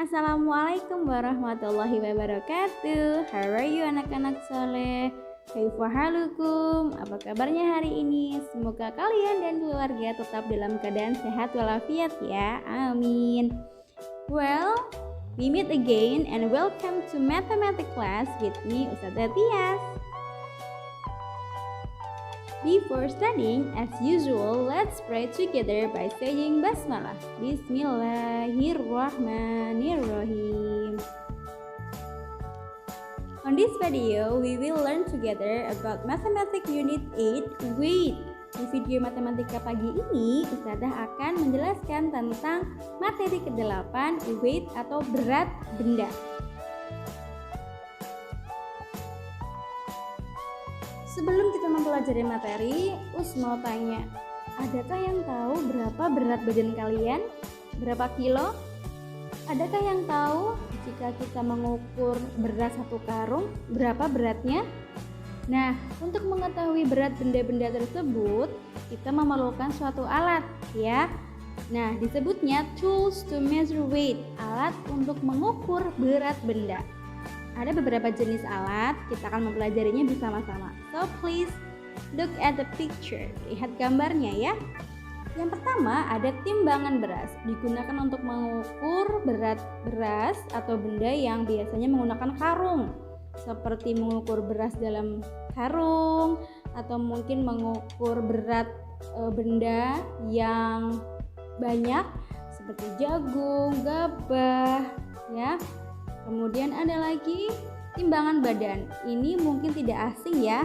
Assalamualaikum warahmatullahi wabarakatuh. How are you anak-anak soleh? Kaifa halukum? Apa kabarnya hari ini? Semoga kalian dan keluarga tetap dalam keadaan sehat walafiat ya. Amin. Well, we meet again and welcome to mathematics class with me Ustazah Tias. Before studying, as usual, let's pray together by saying Basmalah. Bismillahirrahmanirrahim. On this video, we will learn together about Mathematics Unit 8, Weight. Di video matematika pagi ini, Ustazah akan menjelaskan tentang materi ke-8, weight atau berat benda. Sebelum kita mempelajari materi, Us mau tanya, adakah yang tahu berapa berat badan kalian? Berapa kilo? Adakah yang tahu jika kita mengukur berat 1 karung, berapa beratnya? Nah, untuk mengetahui berat benda-benda tersebut, kita memerlukan suatu alat, ya. Nah, disebutnya tools to measure weight, alat untuk mengukur berat benda. Ada beberapa jenis alat, kita akan mempelajarinya bersama-sama. So please look at the picture. Lihat gambarnya ya. Yang pertama ada timbangan beras. Digunakan untuk mengukur berat beras atau benda yang biasanya menggunakan karung. Seperti mengukur beras dalam karung atau mungkin mengukur berat benda yang banyak seperti jagung, gabah, ya. Kemudian ada lagi timbangan badan. Ini mungkin tidak asing ya.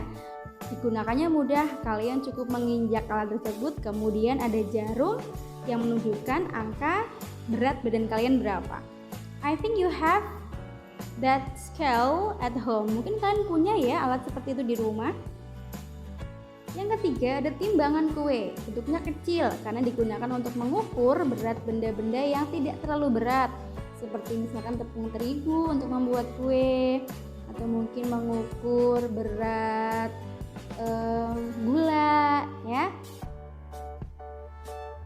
Digunakannya mudah, kalian cukup menginjak alat tersebut. Kemudian ada jarum yang menunjukkan angka berat badan kalian berapa. I think you have that scale at home. Mungkin kalian punya ya alat seperti itu di rumah. Yang ketiga ada timbangan kue. Bentuknya kecil karena digunakan untuk mengukur berat benda-benda yang tidak terlalu berat. Seperti misalkan tepung terigu untuk membuat kue, atau mungkin mengukur berat gula ya.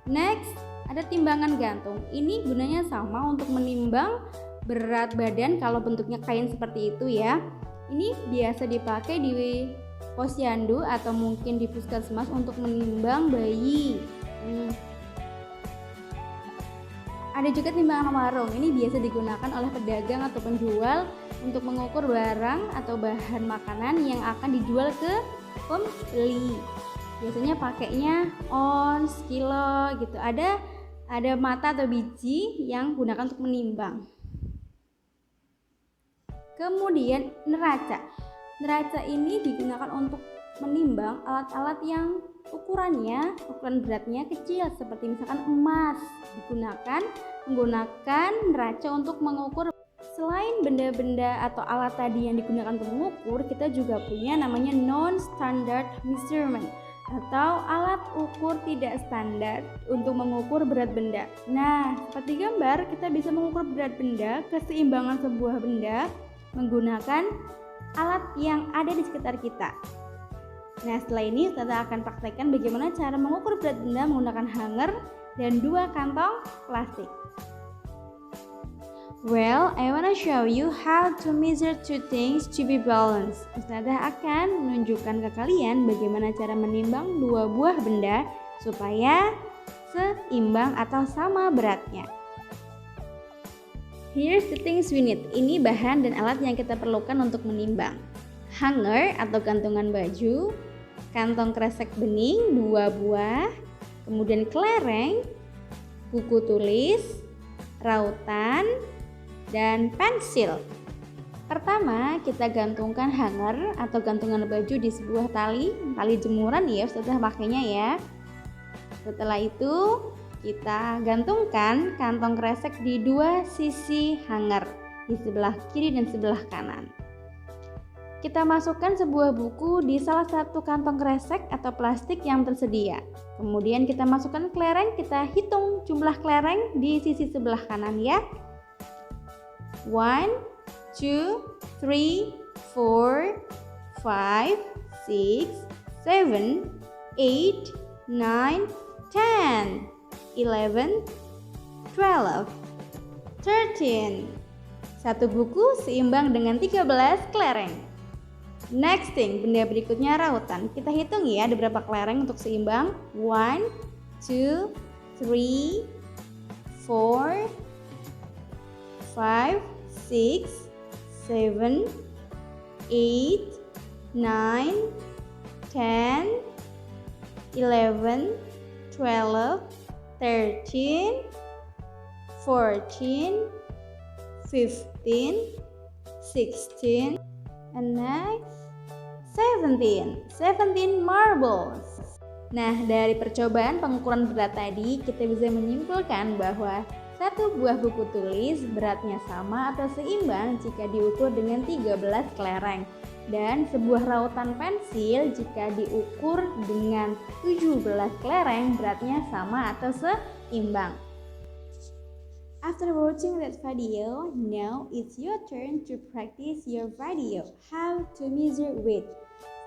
Next ada timbangan gantung. Ini gunanya sama untuk menimbang berat badan kalau bentuknya kain seperti itu ya. Ini biasa dipakai di posyandu atau mungkin di puskesmas untuk menimbang bayi. Ada juga timbangan warung. Ini biasa digunakan oleh pedagang atau penjual untuk mengukur barang atau bahan makanan yang akan dijual ke pembeli. Biasanya pakainya ons, kilo gitu. Ada mata atau biji yang gunakan untuk menimbang. Kemudian neraca. Neraca ini digunakan untuk menimbang alat-alat yang ukuran beratnya kecil seperti misalkan emas. Menggunakan neraca untuk mengukur. Selain benda-benda atau alat tadi yang digunakan untuk mengukur, kita juga punya namanya non-standard measurement atau alat ukur tidak standar untuk mengukur berat benda. Nah, seperti gambar, kita bisa mengukur berat benda, keseimbangan sebuah benda menggunakan alat yang ada di sekitar kita. Nah, setelah ini kita akan praktekkan bagaimana cara mengukur berat benda menggunakan hanger dan 2 kantong plastik. Well, I wanna show you how to measure 2 things to be balanced. Ustazah akan menunjukkan ke kalian bagaimana cara menimbang 2 buah benda supaya seimbang atau sama beratnya. Here's the things we need. Ini bahan dan alat yang kita perlukan untuk menimbang. Hanger atau gantungan baju, kantong kresek bening 2 buah, kemudian kelereng, buku tulis, rautan, dan pensil. Pertama, kita gantungkan hanger atau gantungan baju di sebuah tali jemuran ya, Ustazah pakainya ya. Setelah itu, kita gantungkan kantong kresek di 2 sisi hanger, di sebelah kiri dan sebelah kanan. Kita masukkan sebuah buku di salah satu kantong kresek atau plastik yang tersedia. Kemudian kita masukkan kelereng, kita hitung jumlah kelereng di sisi sebelah kanan ya. 1, 2, 3, 4, 5, 6, 7, 8, 9, 10, 11, 12. 13. Satu buku seimbang dengan 13 kelereng. Next thing, benda berikutnya rautan. Kita hitung ya ada berapa kelereng untuk seimbang. 1, 2, 3, 4, 5, 6, 7, 8, 9, 10, 11, 12, 13, 14, 15, 16, and next 17 marbles. Nah, dari percobaan pengukuran berat tadi, kita bisa menyimpulkan bahwa satu buah buku tulis beratnya sama atau seimbang jika diukur dengan 13 kelereng. Dan sebuah rautan pensil jika diukur dengan 17 kelereng beratnya sama atau seimbang. After watching that video, now it's your turn to practice your video, how to measure weight.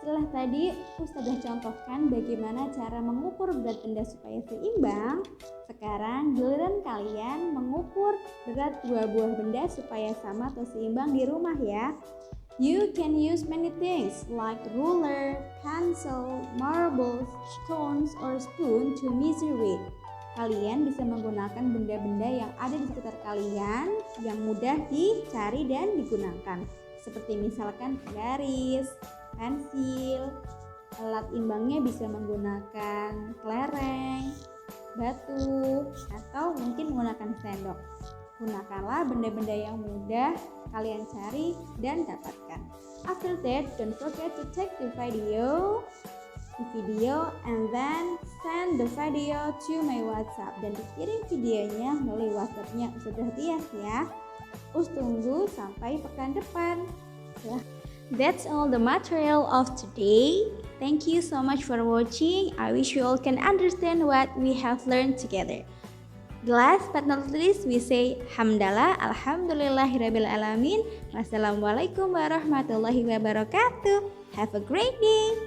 Setelah tadi Ustazah contohkan bagaimana cara mengukur berat benda supaya seimbang, sekarang giliran kalian mengukur berat dua buah benda supaya sama atau seimbang di rumah ya. You can use many things like ruler, pencil, marbles, stones, or spoon to measure weight. Kalian bisa menggunakan benda-benda yang ada di sekitar kalian yang mudah dicari dan digunakan. Seperti misalkan garis, pensil, alat imbangnya bisa menggunakan kelereng, batu, atau mungkin menggunakan sendok. Gunakanlah benda-benda yang mudah kalian cari dan dapatkan. After that, don't forget to take the video and then send the video to my WhatsApp dan dikirim videonya melalui WhatsAppnya Ustazah Tias ya. Tunggu sampai pekan depan. That's all the material of today. Thank you so much for watching. I wish you all can understand what we have learned together. Last but not least, we say hamdalah, alhamdulillahirabbil alamin. Wassalamualaikum warahmatullahi wabarakatuh. Have a great day.